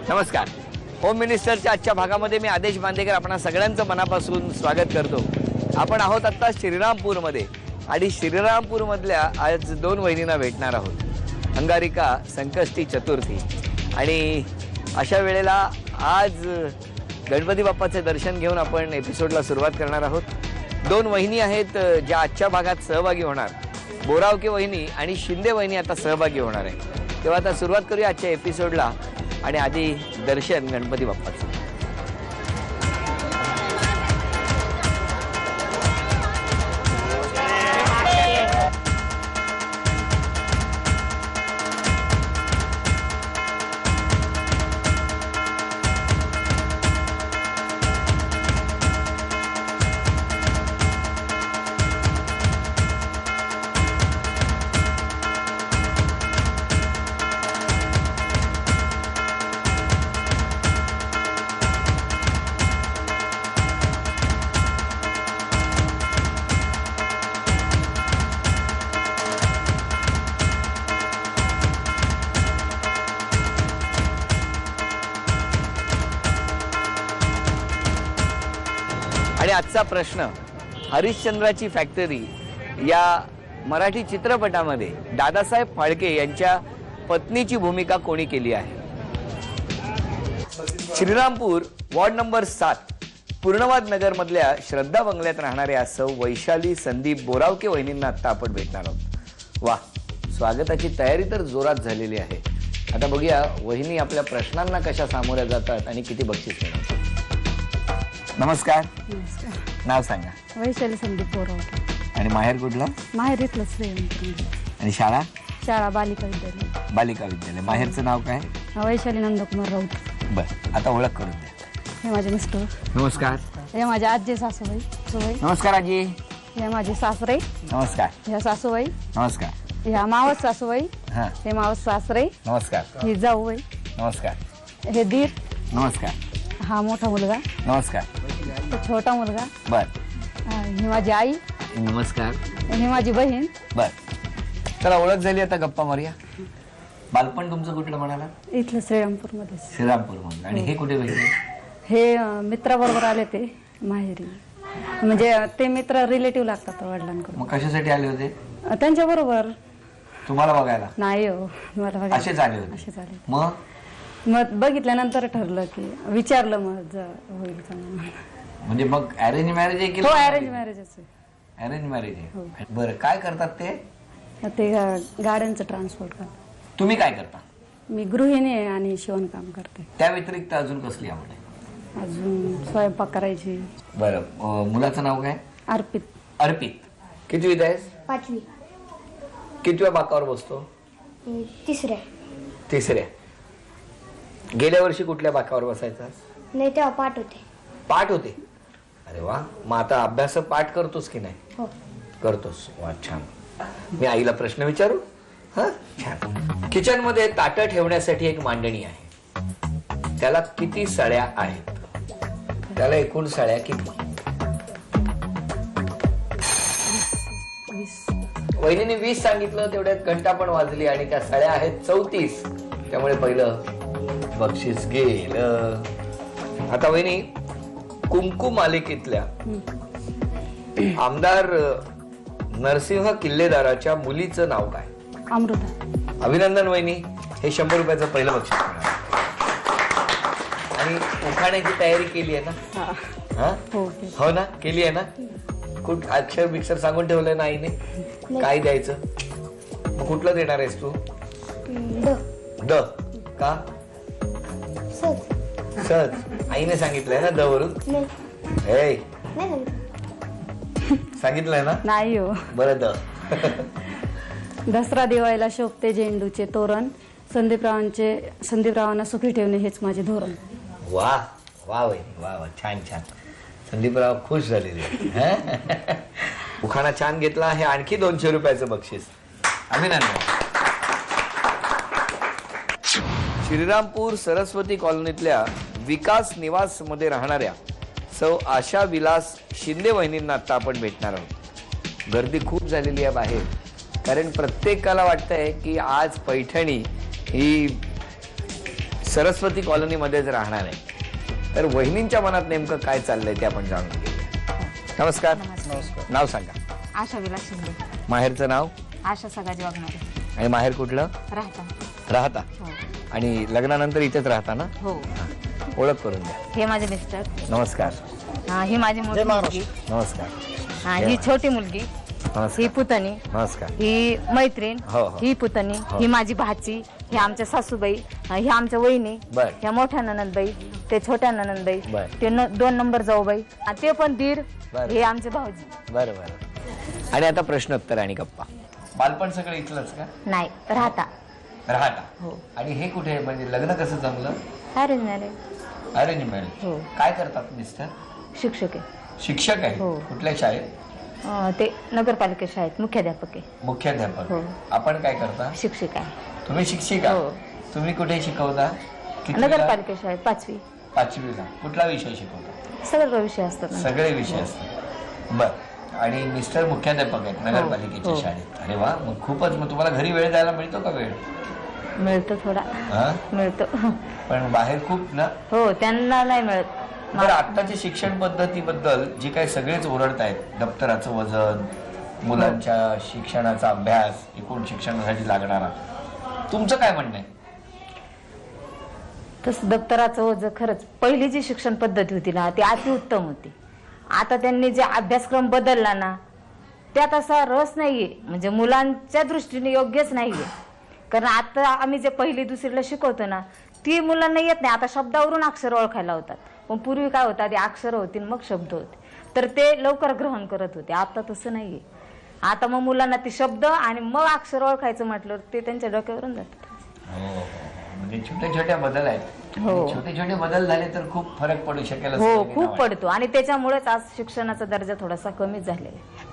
नमस्कार. होम मिनिस्टरच्या आजच्या भागामध्ये मी आदेश बांदेकर आपणा सगळ्यांचं मनापासून स्वागत करतो. आपण आहोत आता श्रीरामपूरमध्ये आणि श्रीरामपूरमधल्या आज दोन वहिनींना भेटणार आहोत. अंगारिका संकष्टी चतुर्थी आणि अशा वेळेला आज गणपती बाप्पाचे दर्शन घेऊन आपण एपिसोडला सुरुवात करणार आहोत. दोन वहिनी आहेत ज्या आजच्या भागात सहभागी होणार. बोरावके वहिनी आणि शिंदे वहिनी आता सहभागी होणार आहे. तेव्हा आता सुरुवात करूया आजच्या एपिसोडला आणि आधी दर्शन गणपती बाप्पाचं. आणि आजचा प्रश्न, हरिश्चंद्राची फॅक्टरी या मराठी चित्रपटामध्ये दादासाहेब फाळके यांच्या पत्नीची भूमिका कोणी केली आहे? श्रीरामपूर वॉर्ड नंबर 7 पूर्णवाद नगर मधल्या श्रद्धा बंगल्यात राहणाऱ्या सौ वैशाली संदीप बोरावके वहिनींना आता आपण भेटणार आहोत. वा, स्वागताची तयारी तर जोरात झालेली आहे. आता बघूया वहिनी आपल्या प्रश्नांना कशा सामोऱ्या जातात आणि किती बक्षीस मिळवतात. नमस्कार. नमस्कार. नाव सांगा. वैशाली संदीप बोरावके. आणि माहेर कुठलं? माहेर इथलंच श्रीरामपूर. आणि शाळा? शाळा बालिका विद्यालय. बालिका विद्यालय. माहेरचं नाव काय? वैशाली नंदकुमार राऊत. बर, आता ओळख करून द्या. हे माझे मिस्टर. नमस्कार. हे माझे आजी सासूबाई. सुबाई. नमस्कार आजी. हे माझे सासरे. नमस्कार. ह्या सासूबाई. नमस्कार. ह्या मावस सासूबाई. हा. हे मावस सासरे. नमस्कार. ही जाऊबाई. नमस्कार. हे दीर. नमस्कार. हा मोठा मुलगा. नमस्कार. तो छोटा मुलगा. बर. ही माझी आई. नमस्कार. ही माझी बहीण. बर, चला ओळख झाली, आता गप्पा मारूया. बालपण तुमचं कुठलं म्हणाला? इथलं श्रीरामपूर मध्ये. श्रीरामपूर मध्ये. आणि हे कुठे भेटले? हे मित्राबरोबर आले ते माहेरी. म्हणजे ते मित्र रिलेटिव्ह लागतात वडिलांकडून. मग कशासाठी आले होते? त्यांच्या बरोबर. तुम्हाला बघायला? नाही हो, मला बघायला. असेच आले होते? असेच आले. मग बघितल्यानंतर ठरलं की विचारलं मग होईल का म्हणून. म्हणजे मग अरेंज मॅरेज आहे की? हो, अरेंज मॅरेजच आहे. अरेंज मॅरेज आहे. बरं, काय करतात ते? ते गाड्यांचं ट्रान्सपोर्ट करतात. तुम्ही काय करता? मी गृहिणी आहे आणि शिवणकाम करते. त्या व्यतिरिक्त अजून कसली आवड आहे? अजून स्वयंपाक करायची. बरं, मुलाचं नाव काय? अर्पित. अर्पित. कितवीत आहेस? 5वी. कितव्या बाकावर बसतो? 3ऱ्या. तिसऱ्या. गेल्या वर्षी कुठल्या बाकावर बसायचा? नाही, तेव्हा पाठ होते. पाठ होते. अरे वा, मग आता अभ्यास पाठ करतोस की नाही? हो. करतोस. वा, छान. मी आईला प्रश्न विचारू? हा, छान. किचन मध्ये ताटं ठेवण्यासाठी एक मांडणी आहे. त्याला किती सळ्या आहेत? त्याला एकूण सळ्या किती? 20. वहिनीने 20 सांगितलं, तेवढ्यात घंटा पण वाजली आणि त्या सळ्या आहेत 34. त्यामुळे पहिलं बक्षीस गेलं. आता वहिनी, कुमकुम मालिकेतल्या आमदार नरसिंह किल्लेदाराच्या मुलीचं नाव काय? अमृता. अभिनंदन वहिनी, हे 100 रुपयाचं पहिलं बक्षीस मिळालं. आणि उखाण्याची तयारी केली आहे ना? हा, हो ना, केली आहे ना? कुठ अक्षर बिक्षर सांगून ठेवलं ना आईने? काय द्यायचं? मग कुठलं देणार आहेस तू? द. का? सहज. आईने सांगितलंय ना द वरून? सांगितलंय ना? नाही हो. बरं, द. दसरा दिवाळीला शोभते झेंडूचे तोरण. संदीपरावांना सुखी ठेवणे हेच माझे धोरण. वा वा वहिनी, वा वा, छान छान. संदीपराव खुश झालेले. उखाणा छान घेतला. हे आणखी 200 रुपयाचं बक्षीस. अभिनंदन. श्रीरामपूर सरस्वती कॉलनीतल्या विकास निवास मध्ये राहणाऱ्या सौ आशा विलास शिंदे वहिनींना आता आपण भेटणार आहोत. गर्दी खूप झालेली आहे बाहेर, कारण प्रत्येकाला वाटतंय की आज पैठणी ही सरस्वती कॉलनीमध्येच राहणार आहे. तर वहिनींच्या मनात नेमकं काय चाललंय ते आपण जाणून घेऊया. नमस्कार. नमस्कार. नाव सांगा. आशा विलास शिंदे. माहेरचं नाव आशा सगाजी वागणारे. आणि माहेर कुठलं? राहता. हो आणि लग्नानंतर इथेच राहता ना? हो. ओळख करून द्या. हे माझे मिस्टर. नमस्कार. ही माझी मोठी मुलगी. नमस्कार. ही छोटी मुलगी. नमस्कार. ही पुतणी. नमस्कार. ही मैत्रीण. हो, हो. ही पुतणी. ही माझी भाची. ही आमच्या सासूबाई. ही आमच्या वहिनी. बर. ह्या मोठ्या ननंदबाई. ते छोट्या ननंदबाई. बर. ते 2 नंबर जाऊबाई. ते पण दीर. बर. हे आमचे भाऊजी. बरं बरं. आणि आता प्रश्नोत्तर आणि गप्पा. बालपण सगळं इथलंच का? नाही राहता. राहता. हो. आणि हे कुठे म्हणजे लग्न कसं जमलं? Arrange marriage. Arrange marriage. हो. काय करतात मिस्टर? शिक्षक आहे. शिक्षक आहे. हो. कुठल्या शाळेत? ते नगरपालिका शाळेत मुख्याध्यापक आहे. मुख्याध्यापक. हो. आपण काय करता? शिक्षिका आहे. तुम्ही शिक्षिका. हो. तुम्ही कुठे शिकवता? कितवीला? नगरपालिका शाळेत 5वी. 5वीला. कुठला विषय शिकवता? सगळे विषय असतात ना. सगळे विषय असतात. बर. आणि मिस्टर मुख्याध्यापक आहेत नगरपालिकेच्या हो. शाळेत. अरे वा. मग खूपच. मग तुम्हाला घरी वेळ द्यायला मिळतो का वेळ? मिळतो थोडा. हा? मिळतो. पण बाहेर खूप ना. हो त्यांना नाही मिळत. बरं, आत्ताच्या शिक्षण पद्धतीबद्दल जे काही सगळेच ओरडत आहेत, दप्तराचं वजन, मुलांच्या शिक्षणाचा अभ्यास, एकूण शिक्षणासाठी लागणारा, तुमचं काय म्हणणं आहे? तसं दप्तराचं ओझं खरंच पहिली जी शिक्षण पद्धती होती ना ती अतिउत्तम होती. आता त्यांनी जे अभ्यासक्रम बदलला ना त्यात असा रस नाहीये, म्हणजे मुलांच्या दृष्टीने योग्यच नाहीये. कारण आता आम्ही जे पहिली दुसरीला शिकवतो ना ती मुलांना येत नाही. आता शब्दावरून अक्षर ओळखायला होतात, पण पूर्वी काय होतं आधी अक्षर होती मग शब्द होते, तर ते लवकर ग्रहण करत होते. आता तसं नाहीये. आता मग मुलांना ते शब्द आणि मग अक्षर ओळखायचं म्हटलं ते त्यांच्या डोक्यावरून जातात. म्हणजे छोटे छोटे बदल आहेत. हो. छोटे छोटे बदल झाले तर खूप फरक पडू शकेल असं हो मला खूप वाटतं. पडतो आणि त्याच्यामुळेच आज शिक्षणाचा दर्जा थोडासा कमीच झालेला आहे.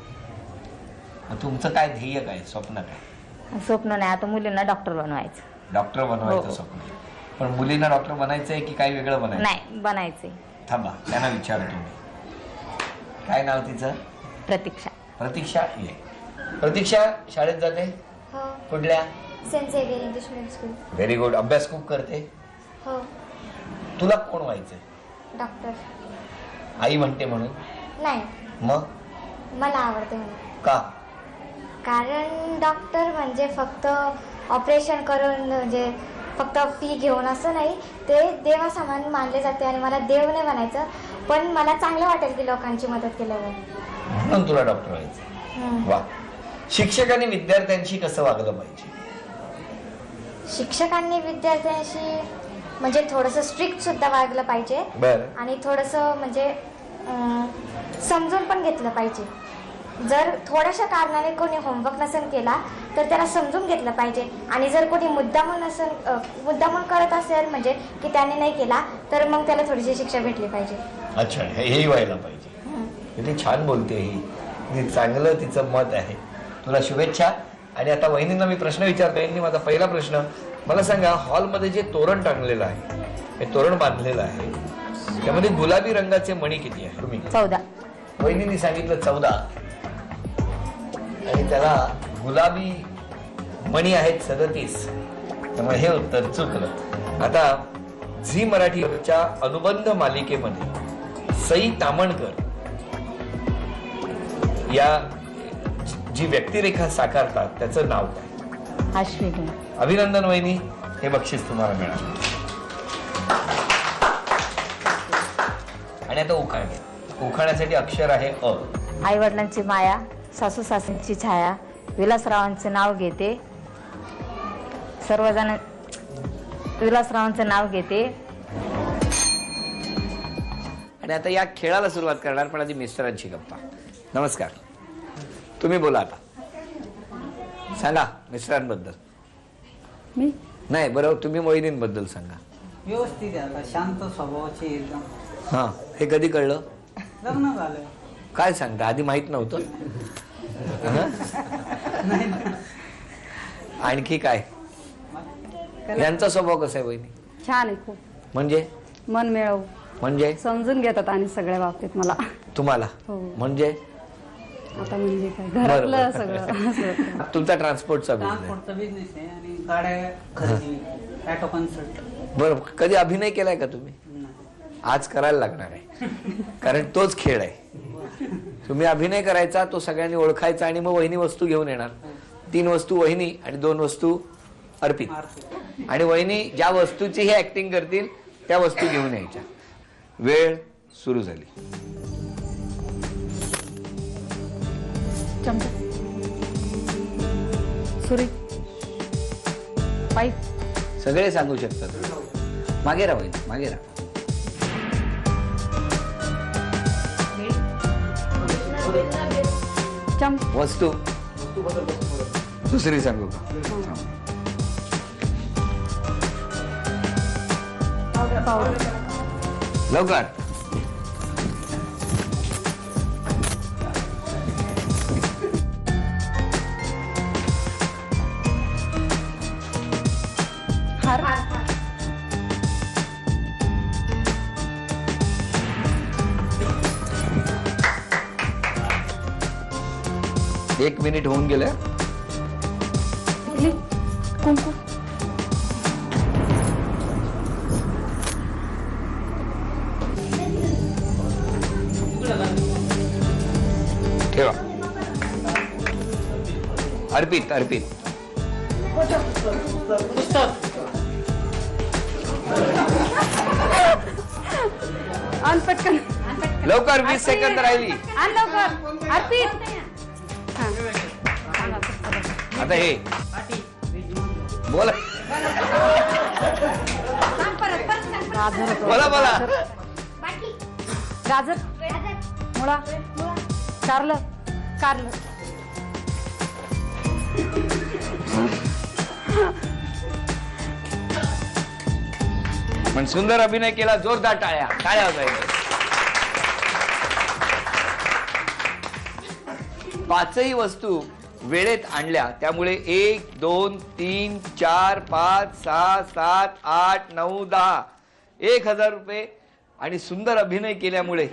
मग तुमचं काय ध्येय, काय स्वप्न, काय? स्वप्न नाही आता मुलींना डॉक्टर बनवायचं. डॉक्टर बनवायचं हो. स्वप्न. पण मुलींना डॉक्टर बनायचं आहे की काही वेगळं बनायचं? नाही बनायचे. थांबा, त्यांना विचार तुम्ही. काय नाव तिचं? प्रतीक्षा. प्रतीक्षा. ये. प्रतीक्षा शाळेत जाते? हो. कुठल्या? Saint Xavier English medium school. Very good. अभ्यास खूप करते? हो. तुला कोण व्हायचंय? डॉक्टर. आई म्हणते म्हणून? नाही, मग मला आवडते म्हणून. का? कारण डॉक्टर म्हणजे फक्त ऑपरेशन करून म्हणजे फक्त फी घेऊन असं नाही, ते देवासमान मानले जाते आणि मला देव नाही म्हणायचं, पण मला चांगलं वाटेल की लोकांची मदत केल्यावर. म्हणून तुला डॉक्टर व्हायचं. वा. शिक्षकांनी विद्यार्थ्यांशी कसं वागलं पाहिजे? शिक्षकांनी विद्यार्थ्यांशी म्हणजे थोडंसं स्ट्रिक्ट सुद्धा वागलं पाहिजे. बरं. आणि थोडंसं म्हणजे समजून पण घेतलं पाहिजे. जर थोड्याशा कारणाने कोणी होमवर्क नसेल केला तर त्याला समजून घेतलं पाहिजे. आणि जर कोणी मुद्दामून करत असेल म्हणजे की त्याने नाही केला तर मग त्याला थोडीशी शिक्षा भेटली पाहिजे. अच्छा, हेही व्हायला पाहिजे. किती छान बोलते ही. चांगलं तिचं मत आहे. तुला शुभेच्छा. आणि आता वहिनींना मी प्रश्न विचारतो. यांनी माझा पहिला प्रश्न मला सांगा, हॉलमध्ये जे तोरण टांगलेलं आहे, हे तोरण बांधलेलं आहे, त्यामध्ये गुलाबी रंगाचे मणी किती आहे? तुम्ही 14. वहिनींनी सांगितलं 14 आणि त्याला गुलाबी मणी आहेत 37, त्यामुळे हे उत्तर चुकलं. आता झी मराठीच्या अनुबंध मालिकेमध्ये सई तामणकर या जी व्यक्तिरेखा साकारतात त्याचं नाव काय? अश्विनी. अभिनंदन वहिनी. हे बक्षीस तुम्हाला मिळालं. आणि आता उखाण घ्या. उखाण्यासाठी अक्षर आहे अ. आई वडिलांची माया, सासू सासऱ्यांची छाया, विलासरावांचे नाव घेते, सर्वजण विलासरावांचं नाव घेते. आणि आता या खेळाला सुरुवात करणार, पण आधी मिस्टरांची गप्पा. नमस्कार. तुम्ही बोला आता. सांगा मिस्टरांबद्दल. मी नाही बरोबर, तुम्ही मोहिनींबद्दल सांगा. व्यवस्थित आहे, आता शांत स्वभावाची एकदम. हा, हे कधी कळलं? लग्न झालं. काय सांगता, आधी माहित नव्हतं? आणखी काय? यांचा स्वभाव कसा आहे वहिनी? छान आहे खूप. म्हणजे मन मिळव म्हणजे समजून घेतात आणि सगळ्या बाबतीत मला. तुम्हाला हो. म्हणजे आता म्हणजे काय घरातलं सगळं असं. तुमचा ट्रान्सपोर्टचा बिझनेस. ट्रान्सपोर्टचा बिझनेस आहे आणि गाड्या खरेदी, ऑटो कन्सल्ट. बरं, कधी अभिनय केलाय का तुम्ही? नाही. आज करायला लागणार आहे, कारण तोच खेळ आहे. तुम्ही अभिनय करायचा, तो सगळ्यांनी ओळखायचा आणि मग वहिनी वस्तू घेऊन येणार. 3 वस्तू वहिनी आणि 2 वस्तू अर्पित. आणि वहिनी ज्या वस्तूची हे ऍक्टिंग करतील त्या वस्तू घेऊन यायच्या. वेळ सुरू झाली. चमचा, सुरी, पाईप, सगळे सांगू शकतात. मागे राहा वहिनी, मागे राहा. वस्तू दुसरी सांगू का? पावडर, लवकर. हार, 1 मिनिट होऊन गेलं. कुंकू, ठेवा. अर्पित, अर्पित. आण पटकन, लवकर, 20 सेकंद राहिली. आण लवकर, अर्पित. हा. आता हे बोला, गाजर, बोला, बोला. गाजर, मुळा, कारलं, कारलं. पण सुंदर अभिनय केला. जोरदार टाळ्या, टाळ्या वाजवायच्या. 5ही वस्तू वेळेत आणल्या, त्यामुळे 1, 2, 3, 4, 5, 6, 7, 8, 9, 10 1000 रुपये. आणि सुंदर अभिनय केल्यामुळे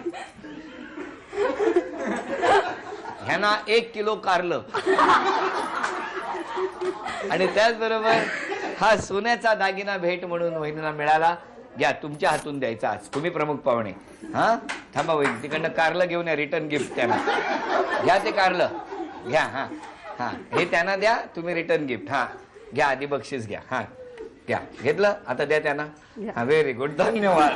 ह्यांना 1 किलो कारलं आणि त्याचबरोबर हा सोन्याचा दागिना भेट म्हणून वहिनीला मिळाला. घ्या, तुमच्या हातून द्यायचा आज, तुम्ही प्रमुख पाहुणे. हा, थांबा वहिनी, तिकडनं कारलं घेऊन या, रिटर्न गिफ्ट त्यांना. घ्या ते कारलं, घ्या. हा हा, हे त्यांना द्या, तुम्ही रिटर्न गिफ्ट. हा घ्या, आधी बक्षीस घ्या. हा घ्या, घेतलं, आता द्या त्यांना. हा, व्हेरी गुड, धन्यवाद.